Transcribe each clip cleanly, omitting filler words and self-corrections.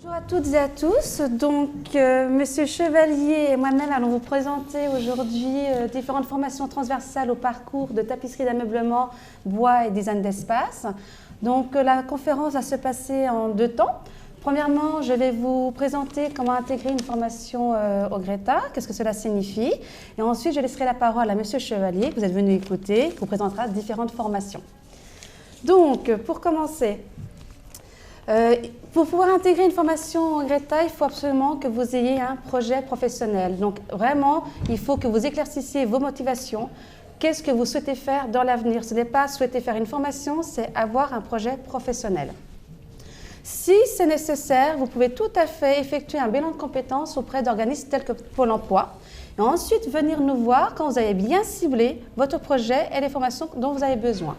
Bonjour à toutes et à tous. Donc, Monsieur Chevalier et moi-même allons vous présenter aujourd'hui différentes formations transversales au parcours de tapisserie d'ameublement, bois et design d'espace. Donc, la conférence va se passer en deux temps. Premièrement, je vais vous présenter comment intégrer une formation au Greta, qu'est-ce que cela signifie. Et ensuite, je laisserai la parole à Monsieur Chevalier, que vous êtes venu écouter, qui vous présentera différentes formations. Donc, pour commencer, pour pouvoir intégrer une formation au Greta, il faut absolument que vous ayez un projet professionnel. Donc vraiment, il faut que vous éclaircissiez vos motivations. Qu'est-ce que vous souhaitez faire dans l'avenir? Ce n'est pas souhaiter faire une formation, c'est avoir un projet professionnel. Si c'est nécessaire, vous pouvez tout à fait effectuer un bilan de compétences auprès d'organismes tels que Pôle emploi et ensuite venir nous voir quand vous avez bien ciblé votre projet et les formations dont vous avez besoin.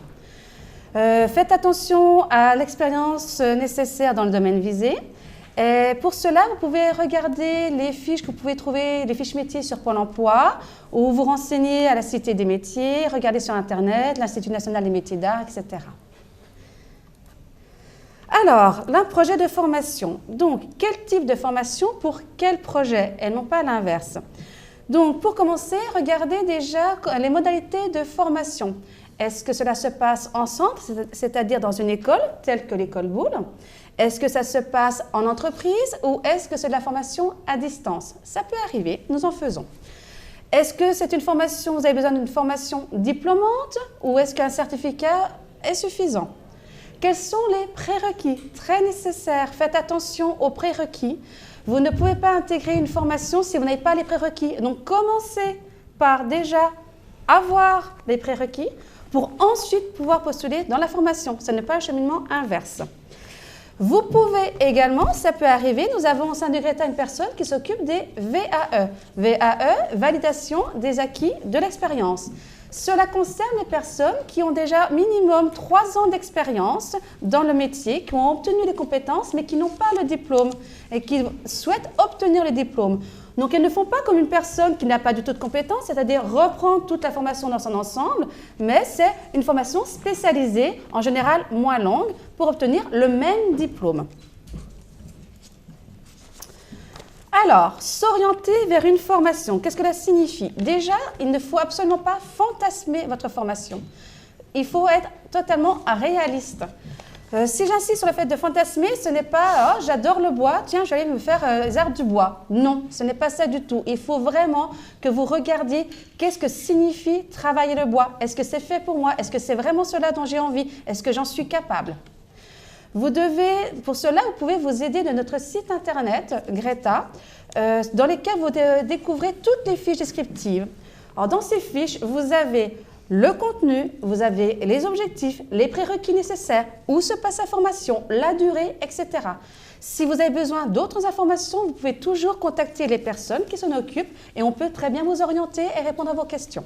Faites attention à l'expérience nécessaire dans le domaine visé. Et pour cela, vous pouvez regarder les fiches que vous pouvez trouver, les fiches métiers sur Pôle emploi, ou vous renseigner à la Cité des métiers, regarder sur Internet, l'Institut national des métiers d'art, etc. Alors, un projet de formation. Donc, quel type de formation pour quel projet et non pas l'inverse. Donc, pour commencer, regardez déjà les modalités de formation. Est-ce que cela se passe en centre, c'est-à-dire dans une école, telle que l'école Boulle? Est-ce que ça se passe en entreprise ou est-ce que c'est de la formation à distance? Ça peut arriver, nous en faisons. Est-ce que c'est une formation, vous avez besoin d'une formation diplômante ou est-ce qu'un certificat est suffisant? Quels sont les prérequis? Très nécessaires, faites attention aux prérequis. Vous ne pouvez pas intégrer une formation si vous n'avez pas les prérequis. Donc, commencez par déjà avoir les prérequis pour ensuite pouvoir postuler dans la formation. Ce n'est pas un cheminement inverse. Vous pouvez également, ça peut arriver, nous avons au sein du Greta une personne qui s'occupe des VAE. VAE, validation des acquis de l'expérience. Cela concerne les personnes qui ont déjà minimum 3 ans d'expérience dans le métier, qui ont obtenu les compétences, mais qui n'ont pas le diplôme et qui souhaitent obtenir le diplôme. Donc, elles ne font pas comme une personne qui n'a pas du tout de compétences, c'est-à-dire reprendre toute la formation dans son ensemble, mais c'est une formation spécialisée, en général moins longue, pour obtenir le même diplôme. Alors, s'orienter vers une formation, qu'est-ce que cela signifie? Déjà, il ne faut absolument pas fantasmer votre formation. Il faut être totalement réaliste. Si j'insiste sur le fait de fantasmer, ce n'est pas « oh, j'adore le bois, tiens, je vais aller me faire les arts du bois ». Non, ce n'est pas ça du tout. Il faut vraiment que vous regardiez qu'est-ce que signifie travailler le bois. Est-ce que c'est fait pour moi? Est-ce que c'est vraiment cela dont j'ai envie? Est-ce que j'en suis capable? Vous devez, pour cela, vous pouvez vous aider de notre site internet, Greta, dans lesquels vous découvrez toutes les fiches descriptives. Alors, dans ces fiches, vous avez le contenu, vous avez les objectifs, les prérequis nécessaires, où se passe la formation, la durée, etc. Si vous avez besoin d'autres informations, vous pouvez toujours contacter les personnes qui s'en occupent et on peut très bien vous orienter et répondre à vos questions.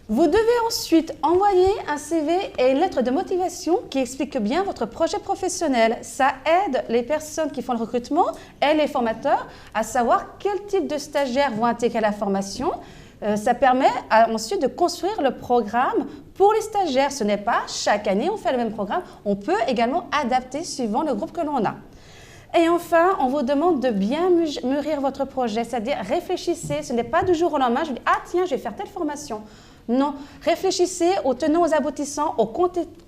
Vous devez ensuite envoyer un CV et une lettre de motivation qui explique bien votre projet professionnel. Ça aide les personnes qui font le recrutement et les formateurs à savoir quel type de stagiaires vont intégrer la formation. Ça permet ensuite de construire le programme pour les stagiaires. Ce n'est pas chaque année on fait le même programme, on peut également adapter suivant le groupe que l'on a. Et enfin, on vous demande de bien mûrir votre projet, c'est-à-dire réfléchissez, ce n'est pas du jour au lendemain, je dis « ah tiens, je vais faire telle formation ». Non, réfléchissez aux tenants, aux aboutissants, aux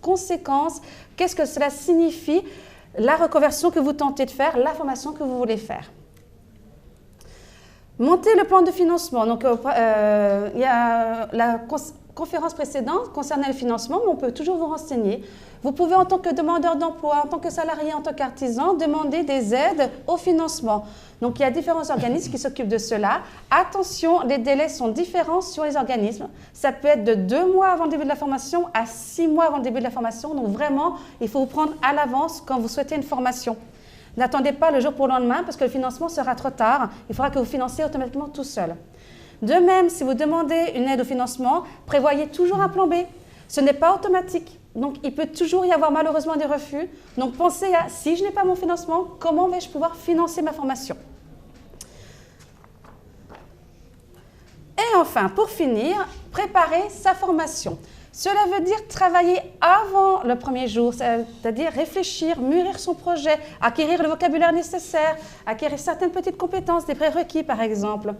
conséquences, qu'est-ce que cela signifie, la reconversion que vous tentez de faire, la formation que vous voulez faire. Montez le plan de financement. Donc, il y a la conférence précédente concernait le financement, mais on peut toujours vous renseigner. Vous pouvez, en tant que demandeur d'emploi, en tant que salarié, en tant qu'artisan, demander des aides au financement. Donc, il y a différents organismes qui s'occupent de cela. Attention, les délais sont différents sur les organismes. Ça peut être de 2 mois avant le début de la formation à 6 mois avant le début de la formation. Donc, vraiment, il faut vous prendre à l'avance quand vous souhaitez une formation. N'attendez pas le jour pour le lendemain parce que le financement sera trop tard. Il faudra que vous financiez automatiquement tout seul. De même, si vous demandez une aide au financement, prévoyez toujours un plan B. Ce n'est pas automatique. Donc, il peut toujours y avoir malheureusement des refus. Donc, pensez à, si je n'ai pas mon financement, comment vais-je pouvoir financer ma formation? Et enfin, pour finir, préparer sa formation. Cela veut dire travailler avant le premier jour, c'est-à-dire réfléchir, mûrir son projet, acquérir le vocabulaire nécessaire, acquérir certaines petites compétences, des prérequis par exemple.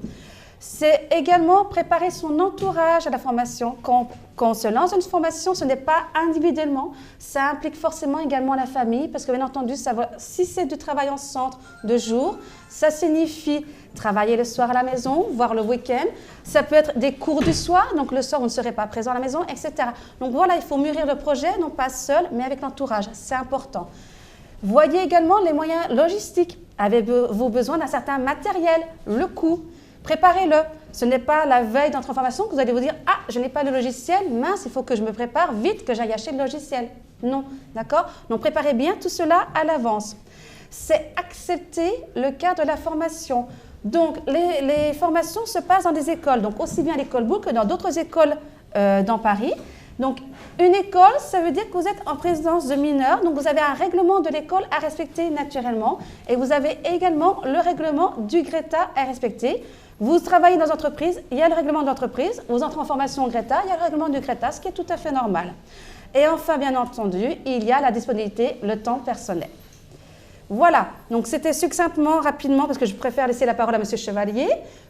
C'est également préparer son entourage à la formation. Quand on se lance dans une formation, ce n'est pas individuellement, ça implique forcément également la famille, parce que bien entendu, si c'est du travail en centre de jour, ça signifie travailler le soir à la maison, voire le week-end. Ça peut être des cours du soir, donc le soir, vous ne serez pas présent à la maison, etc. Donc voilà, il faut mûrir le projet, non pas seul, mais avec l'entourage. C'est important. Voyez également les moyens logistiques. Avez-vous besoin d'un certain matériel, le coût? Préparez-le. Ce n'est pas la veille d'entrer en formation que vous allez vous dire « Ah, je n'ai pas le logiciel, mince, il faut que je me prépare vite, que j'aille acheter le logiciel. » Non, d'accord? Donc préparez bien tout cela à l'avance. C'est accepter le cadre de la formation. Donc les formations se passent dans des écoles, donc aussi bien à l'école Boulle que dans d'autres écoles dans Paris. Donc une école, ça veut dire que vous êtes en présence de mineurs, donc vous avez un règlement de l'école à respecter naturellement et vous avez également le règlement du GRETA à respecter. Vous travaillez dans une entreprise, il y a le règlement de l'entreprise, vous entrez en formation au GRETA, il y a le règlement du GRETA, ce qui est tout à fait normal. Et enfin, bien entendu, il y a la disponibilité, le temps personnel. Voilà, donc c'était succinctement, rapidement, parce que je préfère laisser la parole à M. Chevalier.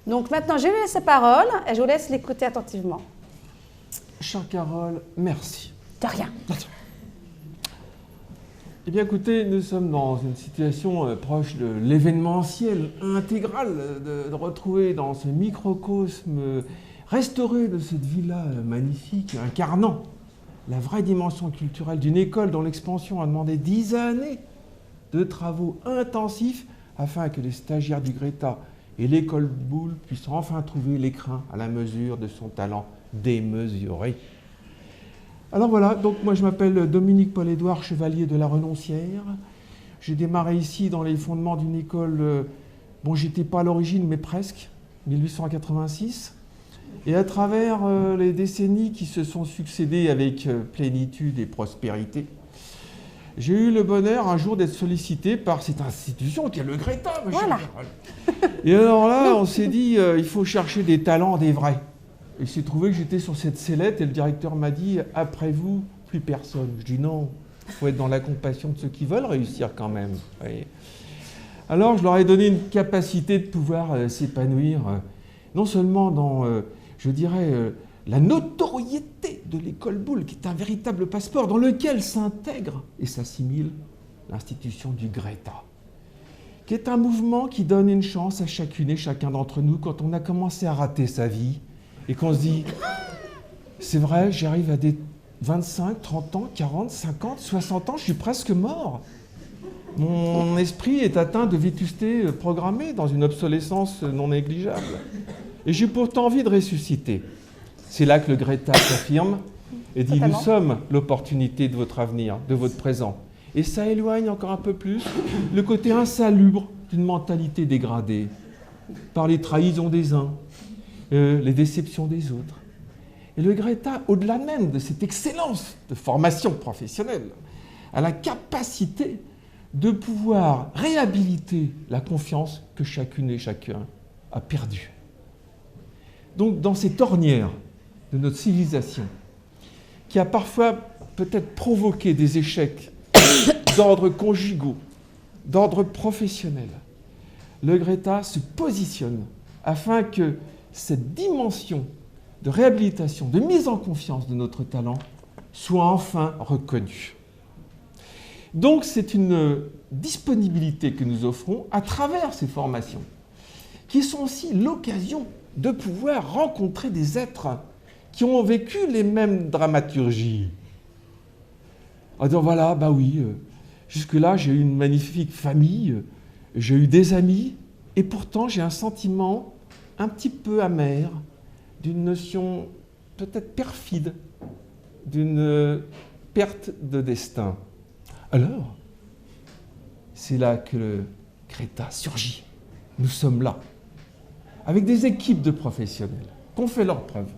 Donc maintenant, je lui laisse la parole et je vous laisse l'écouter attentivement. Chère Carole, merci. De rien. Eh bien écoutez, nous sommes dans une situation proche de l'événementiel intégral, de retrouver dans ce microcosme restauré de cette villa magnifique, incarnant la vraie dimension culturelle d'une école dont l'expansion a demandé 10 années de travaux intensifs afin que les stagiaires du GRETA et l'école Boulle puissent enfin trouver l'écrin à la mesure de son talent démesuré. Alors voilà, donc moi je m'appelle Dominique Paul-Édouard Chevalier de la Renoncière. J'ai démarré ici dans les fondements d'une école, bon j'étais pas à l'origine mais presque, 1886. Et à travers les décennies qui se sont succédées avec plénitude et prospérité, j'ai eu le bonheur un jour d'être sollicité par cette institution qui est le GRETA. Voilà. Et alors là, on s'est dit, il faut chercher des talents, des vrais. Il s'est trouvé que j'étais sur cette sellette et le directeur m'a dit « Après vous, plus personne ». Je dis « Non, il faut être dans la compassion de ceux qui veulent réussir quand même. » Alors je leur ai donné une capacité de pouvoir s'épanouir, non seulement dans, je dirais, la notoriété de l'école Boulle, qui est un véritable passeport dans lequel s'intègre et s'assimile l'institution du GRETA, qui est un mouvement qui donne une chance à chacune et chacun d'entre nous quand on a commencé à rater sa vie et qu'on se dit « C'est vrai, j'arrive à des 25, 30 ans, 40, 50, 60 ans, je suis presque mort. Mon esprit est atteint de vétusté programmée dans une obsolescence non négligeable. Et j'ai pourtant envie de ressusciter. » C'est là que le GRETA s'affirme et dit « Nous sommes l'opportunité de votre avenir, de votre présent. » Et ça éloigne encore un peu plus le côté insalubre d'une mentalité dégradée par les trahisons des uns, les déceptions des autres. Et le GRETA, au-delà même de cette excellence de formation professionnelle, a la capacité de pouvoir réhabiliter la confiance que chacune et chacun a perdue. Donc dans cette ornière de notre civilisation, qui a parfois peut-être provoqué des échecs d'ordre conjugaux, d'ordre professionnel, le GRETA se positionne afin que cette dimension de réhabilitation, de mise en confiance de notre talent soit enfin reconnue. Donc c'est une disponibilité que nous offrons à travers ces formations, qui sont aussi l'occasion de pouvoir rencontrer des êtres qui ont vécu les mêmes dramaturgies. En disant voilà, bah oui, jusque-là j'ai eu une magnifique famille, j'ai eu des amis, et pourtant j'ai un sentiment un petit peu amer d'une notion peut-être perfide, d'une perte de destin. Alors, c'est là que le GRETA surgit. Nous sommes là, avec des équipes de professionnels qui ont fait leurs preuves.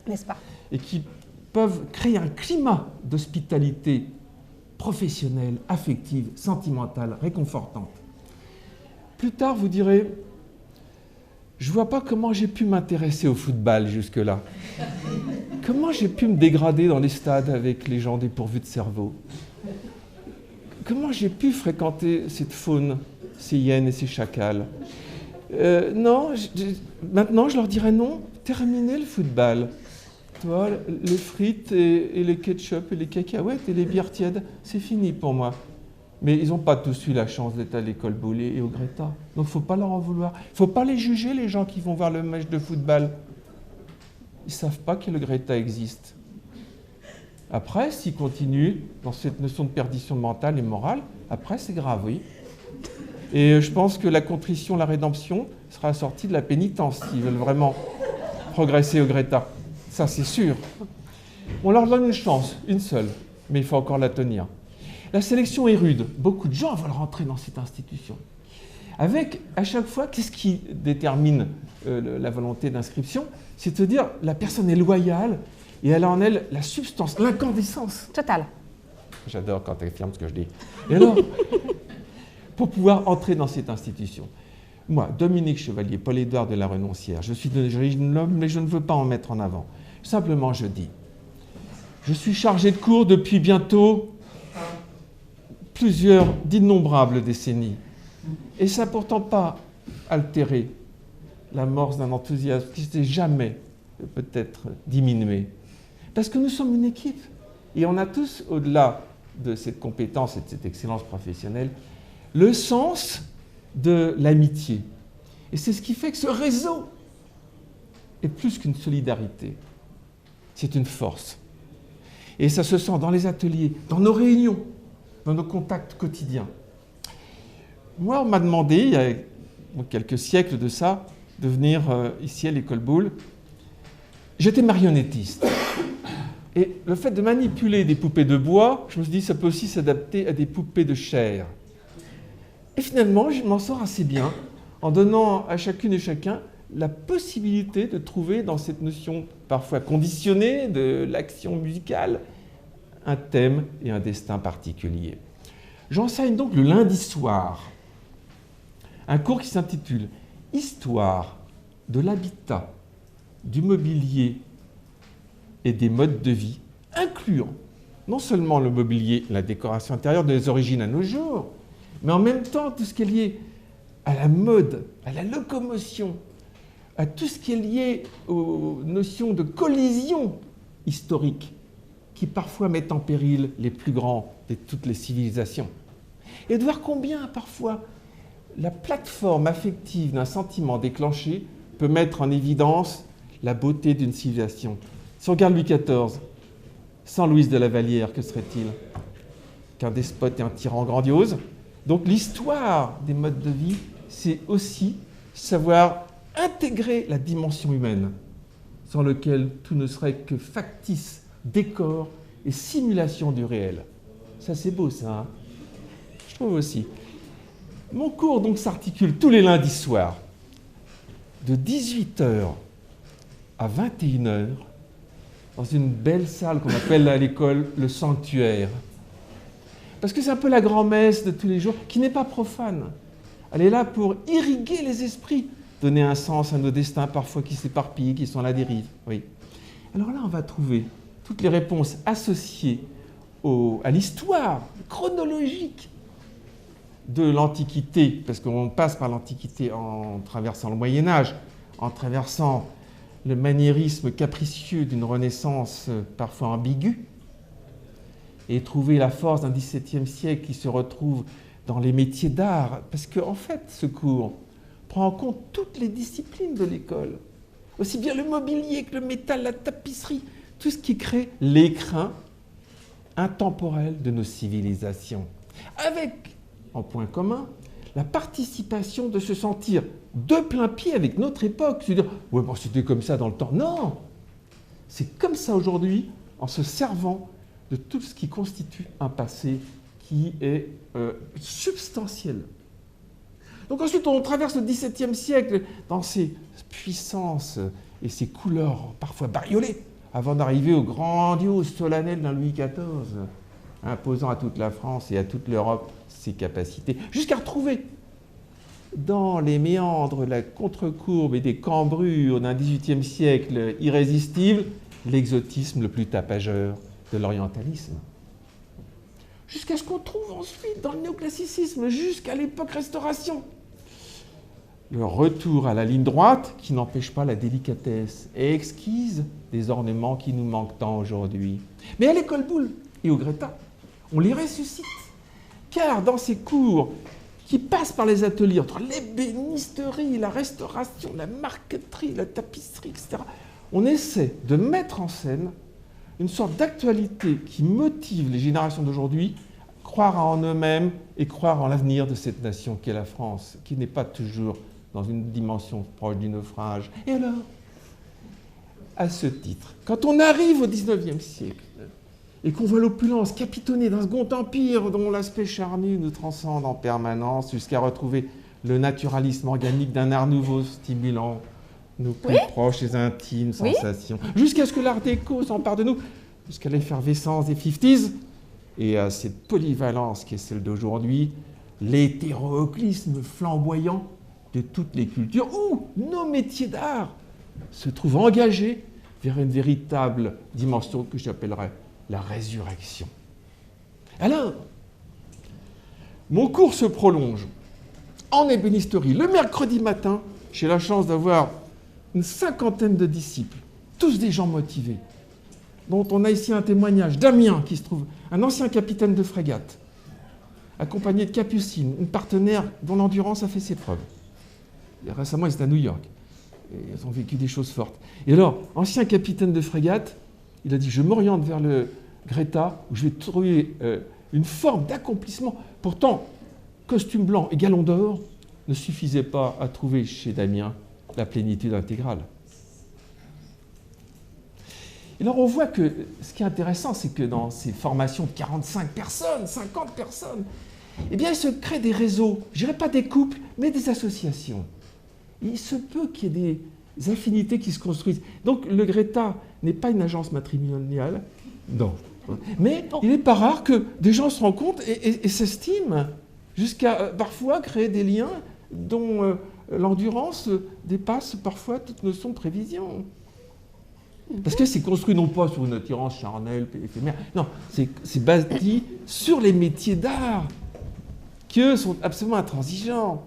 N'est-ce pas? Et qui peuvent créer un climat d'hospitalité professionnelle, affective, sentimentale, réconfortante. Plus tard, vous direz, Je ne vois pas comment j'ai pu m'intéresser au football jusque-là. Comment j'ai pu me dégrader dans les stades avec les gens dépourvus de cerveau? Comment j'ai pu fréquenter cette faune, ces hyènes et ces chacals? Non, maintenant je leur dirais non, terminez le football. Toi, les frites et les ketchup et les cacahuètes et les bières tièdes, c'est fini pour moi. Mais ils n'ont pas tous eu la chance d'être à l'école Bollé et au Greta. Donc il ne faut pas leur en vouloir. Il ne faut pas les juger, les gens qui vont voir le match de football. Ils ne savent pas que le Greta existe. Après, s'ils continuent dans cette notion de perdition mentale et morale, après c'est grave, oui. Et je pense que la contrition, la rédemption sera assortie de la pénitence s'ils veulent vraiment progresser au Greta. Ça, c'est sûr. On leur donne une chance, une seule, mais il faut encore la tenir. La sélection est rude. Beaucoup de gens veulent rentrer dans cette institution. Avec, à chaque fois, qu'est-ce qui détermine la volonté d'inscription? C'est de dire, la personne est loyale et elle a en elle la substance, l'incandescence. Total. J'adore quand elle affirme ce que je dis. Et alors, pour pouvoir entrer dans cette institution, moi, Dominique Chevalier, Paul-Édouard de la Renoncière, je suis d'origine noble, mais je ne veux pas en mettre en avant. Simplement, je dis, je suis chargé de cours depuis bientôt d'innombrables décennies. Et ça n'a pourtant pas altéré l'amorce d'un enthousiasme qui s'était jamais peut-être diminué. Parce que nous sommes une équipe. Et on a tous, au-delà de cette compétence et de cette excellence professionnelle, le sens de l'amitié. Et c'est ce qui fait que ce réseau est plus qu'une solidarité. C'est une force. Et ça se sent dans les ateliers, dans nos réunions, dans nos contacts quotidiens. Moi, on m'a demandé, il y a quelques siècles de ça, de venir ici à l'École Boulle. J'étais marionnettiste. Et le fait de manipuler des poupées de bois, je me suis dit, ça peut aussi s'adapter à des poupées de chair. Et finalement, je m'en sors assez bien, en donnant à chacune et chacun la possibilité de trouver dans cette notion parfois conditionnée de l'action musicale un thème et un destin particulier. J'enseigne donc le lundi soir un cours qui s'intitule « Histoire de l'habitat, du mobilier et des modes de vie », incluant non seulement le mobilier, la décoration intérieure des origines à nos jours, mais en même temps tout ce qui est lié à la mode, à la locomotion, à tout ce qui est lié aux notions de collision historique qui parfois mettent en péril les plus grands de toutes les civilisations. Et de voir combien parfois la plateforme affective d'un sentiment déclenché peut mettre en évidence la beauté d'une civilisation. Si on regarde Louis XIV, sans Louise de la Vallière, que serait-il? Qu'un despote et un tyran grandiose. Donc l'histoire des modes de vie, c'est aussi savoir intégrer la dimension humaine, sans lequel tout ne serait que factice, décor et simulation du réel. Ça, c'est beau, ça, hein? Je trouve aussi. Mon cours, donc, s'articule tous les lundis soirs, de 18h à 21h, dans une belle salle qu'on appelle à l'école le sanctuaire. Parce que c'est un peu la grand-messe de tous les jours, qui n'est pas profane. Elle est là pour irriguer les esprits, donner un sens à nos destins parfois qui s'éparpillent, qui sont à la dérive. Oui. Alors là, on va trouver toutes les réponses associées à l'histoire chronologique de l'Antiquité, parce qu'on passe par l'Antiquité en traversant le Moyen-Âge, en traversant le maniérisme capricieux d'une Renaissance parfois ambiguë, et trouver la force d'un XVIIe siècle qui se retrouve dans les métiers d'art, parce qu'en fait, ce cours prend en compte toutes les disciplines de l'école, aussi bien le mobilier que le métal, la tapisserie, tout ce qui crée l'écrin intemporel de nos civilisations, avec, en point commun, la participation de se sentir de plein pied avec notre époque, se dire « ouais, bon, c'était comme ça dans le temps ». Non, c'est comme ça aujourd'hui, en se servant de tout ce qui constitue un passé qui est substantiel. Donc ensuite, on traverse le XVIIe siècle dans ses puissances et ses couleurs parfois bariolées, avant d'arriver au grandiose solennel d'un Louis XIV, imposant à toute la France et à toute l'Europe ses capacités, jusqu'à retrouver dans les méandres, la contre-courbe et des cambrures d'un XVIIIe siècle irrésistible, l'exotisme le plus tapageur de l'orientalisme. Jusqu'à ce qu'on trouve ensuite dans le néoclassicisme, jusqu'à l'époque Restauration, le retour à la ligne droite qui n'empêche pas la délicatesse et exquise des ornements qui nous manquent tant aujourd'hui. Mais à l'école Boulle et au Greta, on les ressuscite, car dans ces cours qui passent par les ateliers entre l'ébénisterie, la restauration, la marqueterie, la tapisserie, etc., on essaie de mettre en scène une sorte d'actualité qui motive les générations d'aujourd'hui à croire en eux-mêmes et croire en l'avenir de cette nation qu'est la France, qui n'est pas toujours dans une dimension proche du naufrage. Et alors, à ce titre, quand on arrive au XIXe siècle et qu'on voit l'opulence capitonnée d'un second empire dont l'aspect charnu nous transcende en permanence jusqu'à retrouver le naturalisme organique d'un art nouveau stimulant nos plus proches et intimes sensations, jusqu'à ce que l'art déco s'empare de nous, jusqu'à l'effervescence des 50s et à cette polyvalence qui est celle d'aujourd'hui, l'hétéroclisme flamboyant de toutes les cultures où nos métiers d'art se trouvent engagés vers une véritable dimension que j'appellerais la résurrection. Alors, mon cours se prolonge en ébénisterie. Le mercredi matin, j'ai la chance d'avoir une 50aine de disciples, tous des gens motivés, dont on a ici un témoignage. Damien, qui se trouve, un ancien capitaine de frégate, accompagné de Capucine, une partenaire dont l'endurance a fait ses preuves. Et récemment, ils étaient à New York. Et ils ont vécu des choses fortes. Et alors, ancien capitaine de frégate, il a dit, je m'oriente vers le Greta, où je vais trouver une forme d'accomplissement. Pourtant, costume blanc et galon d'or ne suffisaient pas à trouver chez Damien la plénitude intégrale. Et alors, on voit que ce qui est intéressant, c'est que dans ces formations de 45 personnes, 50 personnes, eh bien, il se crée des réseaux, je dirais pas des couples, mais des associations. Il se peut qu'il y ait des affinités qui se construisent. Donc, le Greta n'est pas une agence matrimoniale, non. Mais il n'est pas rare que des gens se rencontrent et s'estiment, jusqu'à parfois créer des liens dont l'endurance dépasse parfois toute notion de prévision. Parce que c'est construit non pas sur une attirance charnelle, éphémère, non, c'est bâti sur les métiers d'art, qui eux sont absolument intransigeants.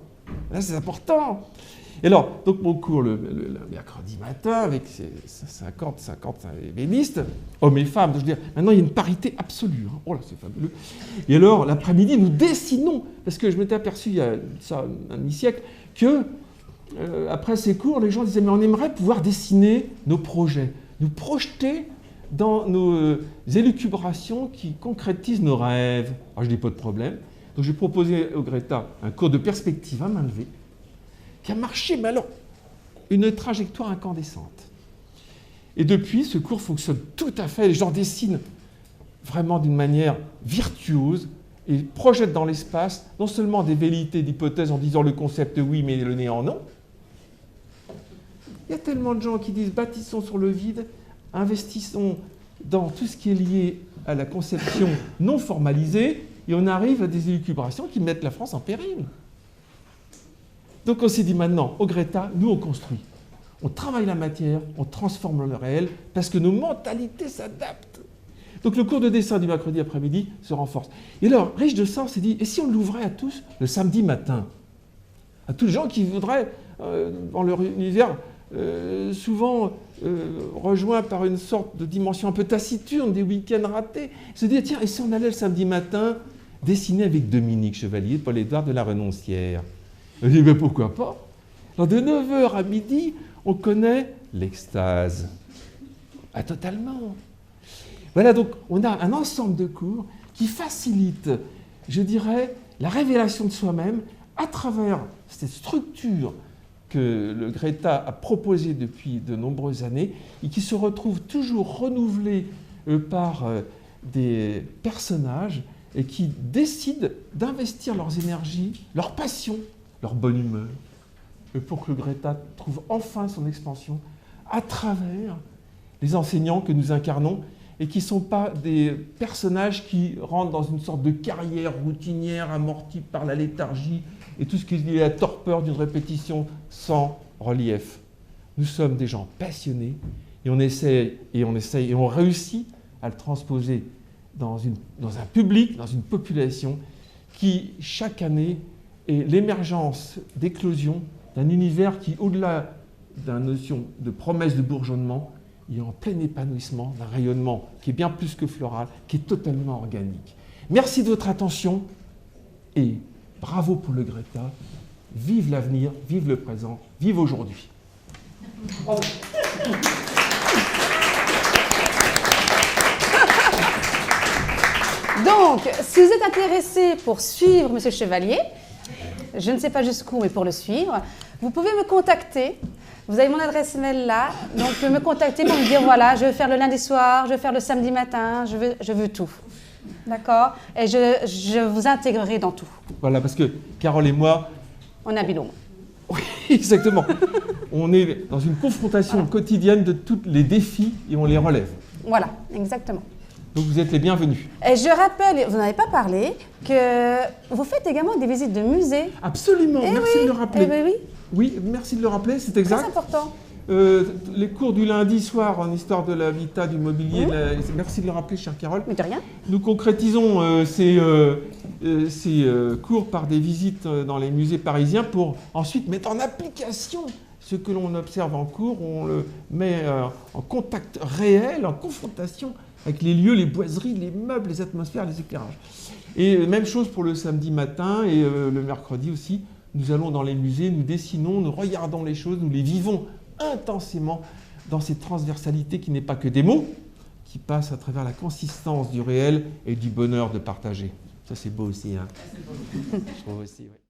Là, c'est important. Et alors, donc mon cours le mercredi matin, avec ces 50 ébénistes, hommes et femmes, je veux dire, maintenant il y a une parité absolue. Hein. Oh là, c'est fabuleux. Et alors, l'après-midi, nous dessinons, parce que je m'étais aperçu il y a ça, un demi-siècle, que après ces cours, les gens disaient, mais on aimerait pouvoir dessiner nos projets, nous projeter dans nos élucubrations qui concrétisent nos rêves. Alors, je dis pas de problème. Donc, j'ai proposé au Greta un cours de perspective à main levée, qui a marché, mais alors, une trajectoire incandescente. Et depuis, ce cours fonctionne tout à fait. Les gens dessinent vraiment d'une manière virtuose et projettent dans l'espace non seulement des velléités d'hypothèses en disant le concept oui, mais le néant non. Il y a tellement de gens qui disent bâtissons sur le vide, investissons dans tout ce qui est lié à la conception non formalisée, et on arrive à des élucubrations qui mettent la France en péril. Donc on s'est dit maintenant, au Greta, nous on construit. On travaille la matière, on transforme le réel, parce que nos mentalités s'adaptent. Donc le cours de dessin du mercredi après-midi se renforce. Et alors, Riche de Sort s'est dit, et si on l'ouvrait à tous le samedi matin? À tous les gens qui voudraient, dans leur univers, souvent rejoints par une sorte de dimension un peu taciturne, des week-ends ratés, se dire, tiens, et si on allait le samedi matin dessiner avec Dominique Chevalier, Paul-Édouard de la Renoncière? Je dis, mais pourquoi pas? Alors de 9h à midi, on connaît l'extase. Ah, totalement. Voilà, donc on a un ensemble de cours qui facilitent, je dirais, la révélation de soi-même à travers cette structure que le Greta a proposée depuis de nombreuses années et qui se retrouve toujours renouvelée par des personnages et qui décident d'investir leurs énergies, leurs passions, leur bonne humeur, pour que le Greta trouve enfin son expansion à travers les enseignants que nous incarnons et qui ne sont pas des personnages qui rentrent dans une sorte de carrière routinière amortie par la léthargie et tout ce qui est la torpeur d'une répétition sans relief. Nous sommes des gens passionnés et on essaye et on réussit à le transposer dans un public, dans une population qui, chaque année, est l'émergence, d'éclosion d'un univers qui, au-delà d'une notion de promesse de bourgeonnement, est en plein épanouissement, d'un rayonnement qui est bien plus que floral, qui est totalement organique. Merci de votre attention et bravo pour le Greta. Vive l'avenir, vive le présent, vive aujourd'hui. Bravo. Donc, si vous êtes intéressé pour suivre M. Chevalier, je ne sais pas jusqu'où, mais pour le suivre, vous pouvez me contacter. Vous avez mon adresse mail là, donc vous pouvez me contacter pour me dire voilà, je veux faire le lundi soir, je veux faire le samedi matin, je veux tout. D'accord? Et je vous intégrerai dans tout. Voilà, parce que Carole et moi... On est un binôme. Oui, exactement. On est dans une confrontation quotidienne de tous les défis et on les relève. Voilà, exactement. Donc vous êtes les bienvenus. Et je rappelle, vous n'avez pas parlé, que vous faites également des visites de musées. Absolument, merci de le rappeler. Oui. Oui, merci de le rappeler, c'est exact. C'est important. Les cours du lundi soir en histoire de l'habitat, du mobilier, merci de le rappeler, chère Carole. Mais de rien. Nous concrétisons ces cours par des visites dans les musées parisiens pour ensuite mettre en application ce que l'on observe en cours. On le met en contact réel, en confrontation avec les lieux, les boiseries, les meubles, les atmosphères, les éclairages. Et même chose pour le samedi matin et le mercredi aussi. Nous allons dans les musées, nous dessinons, nous regardons les choses, nous les vivons intensément dans cette transversalité qui n'est pas que des mots, qui passe à travers la consistance du réel et du bonheur de partager. Ça, c'est beau aussi. Hein. Je trouve aussi, ouais.